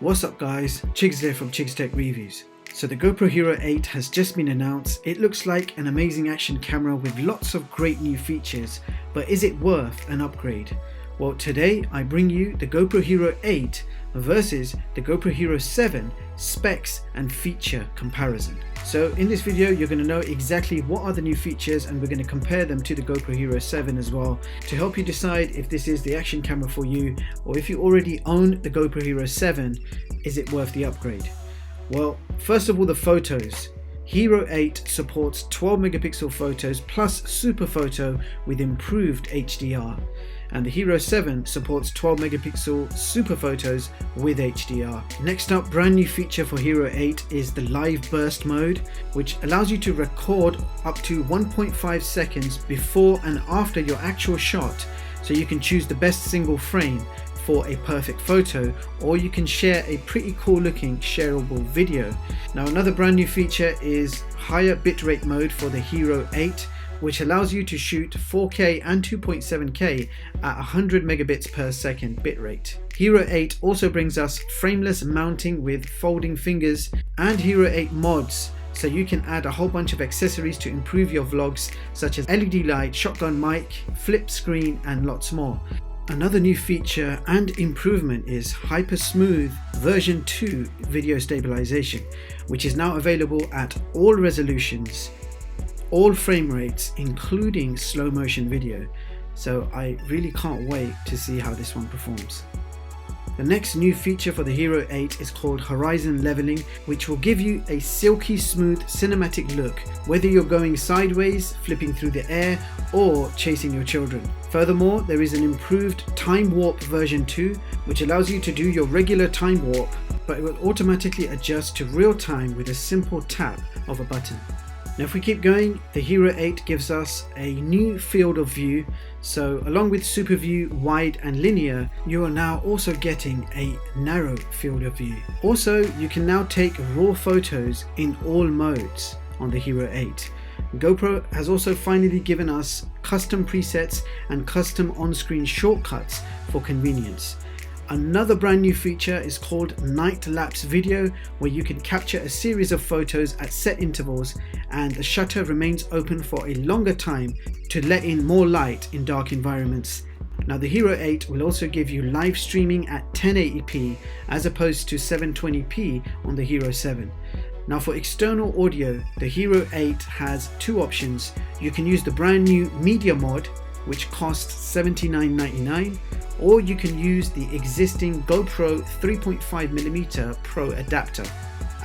What's up guys, Chigs here from Chigs Tech Reviews. So the GoPro Hero 8 has just been announced. It looks like an amazing action camera with lots of great new features, but is it worth an upgrade? Well, today I bring you the GoPro Hero 8 versus the GoPro Hero 7 specs and feature comparison. So in this video you're going to know exactly what are the new features, and we're going to compare them to the GoPro Hero 7 as well to help you decide if this is the action camera for you, or if you already own the GoPro Hero 7, is it worth the upgrade? Well, first of all, the photos. Hero 8 supports 12 megapixel photos plus super photo with improved HDR, and the Hero 7 supports 12 megapixel super photos with HDR. Next up, brand new feature for Hero 8 is the live burst mode, which allows you to record up to 1.5 seconds before and after your actual shot, so you can choose the best single frame for a perfect photo, or you can share a pretty cool looking shareable video. Now, another brand new feature is higher bitrate mode for the Hero 8, which allows you to shoot 4K and 2.7K at 100 megabits per second bitrate. Hero 8 also brings us frameless mounting with folding fingers and Hero 8 mods, so you can add a whole bunch of accessories to improve your vlogs, such as LED light, shotgun mic, flip screen, and lots more. Another new feature and improvement is Hypersmooth version 2 video stabilization, which is now available at all resolutions, all frame rates, including slow motion video. So I really can't wait to see how this one performs. The next new feature for the Hero 8 is called Horizon Leveling, which will give you a silky smooth cinematic look, whether you're going sideways, flipping through the air, or chasing your children. Furthermore, there is an improved Time Warp version 2, which allows you to do your regular time warp, but it will automatically adjust to real time with a simple tap of a button. Now, if we keep going, the Hero 8 gives us a new field of view. So along with super view, wide and linear, you are now also getting a narrow field of view. Also, you can now take raw photos in all modes on the Hero 8. GoPro has also finally given us custom presets and custom on-screen shortcuts for convenience. Another brand new feature is called Nightlapse video, where you can capture a series of photos at set intervals and the shutter remains open for a longer time to let in more light in dark environments. Now, the Hero 8 will also give you live streaming at 1080p as opposed to 720p on the Hero 7. Now, for external audio, the Hero 8 has two options. You can use the brand new media mod, which costs $79.99, or you can use the existing GoPro 3.5mm Pro adapter.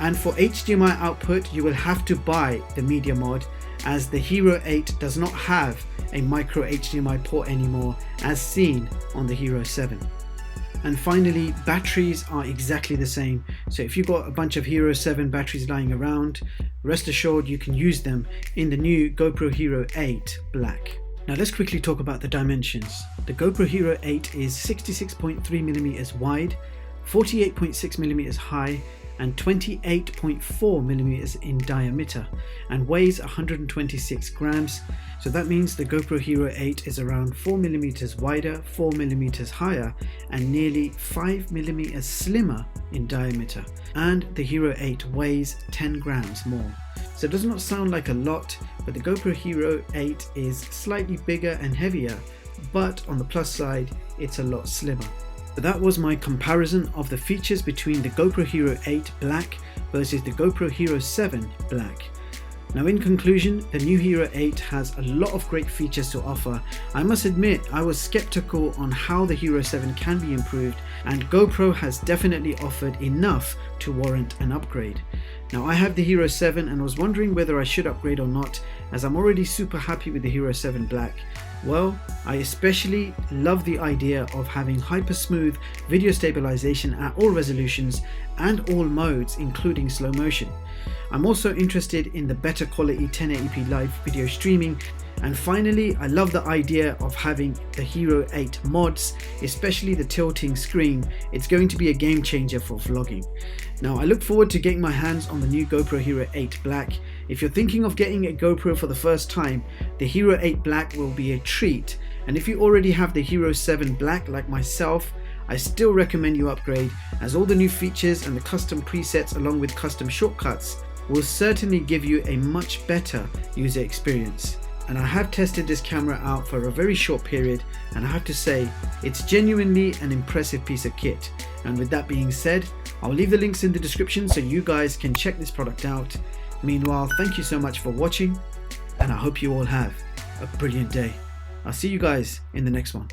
And for HDMI output, you will have to buy the media mod, as the Hero 8 does not have a micro HDMI port anymore, as seen on the Hero 7. And finally, batteries are exactly the same. So if you've got a bunch of Hero 7 batteries lying around, rest assured you can use them in the new GoPro Hero 8 Black. Now let's quickly talk about the dimensions. The GoPro Hero 8 is 66.3mm wide, 48.6mm high, and 28.4mm in diameter, and weighs 126 grams. So that means the GoPro Hero 8 is around 4mm wider, 4mm higher, and nearly 5mm slimmer in diameter. And the Hero 8 weighs 10 grams more. So it does not sound like a lot, but the GoPro Hero 8 is slightly bigger and heavier, but on the plus side, it's a lot slimmer. So that was my comparison of the features between the GoPro Hero 8 Black versus the GoPro Hero 7 Black. Now, in conclusion, the new Hero 8 has a lot of great features to offer. I must admit, I was skeptical on how the Hero 7 can be improved, and GoPro has definitely offered enough to warrant an upgrade. Now, I have the Hero 7 and was wondering whether I should upgrade or not, as I'm already super happy with the Hero 7 Black. Well, I especially love the idea of having hypersmooth video stabilization at all resolutions and all modes, including slow motion. I'm also interested in the better quality 1080p live video streaming. And finally, I love the idea of having the Hero 8 mods, especially the tilting screen. It's going to be a game changer for vlogging. Now, I look forward to getting my hands on the new GoPro Hero 8 Black. If you're thinking of getting a GoPro for the first time, the Hero 8 Black will be a treat. And if you already have the Hero 7 Black like myself, I still recommend you upgrade, as all the new features and the custom presets along with custom shortcuts will certainly give you a much better user experience. And I have tested this camera out for a very short period, and I have to say it's genuinely an impressive piece of kit. And with that being said, I'll leave the links in the description so you guys can check this product out. Meanwhile, thank you so much for watching, and I hope you all have a brilliant day. I'll see you guys in the next one.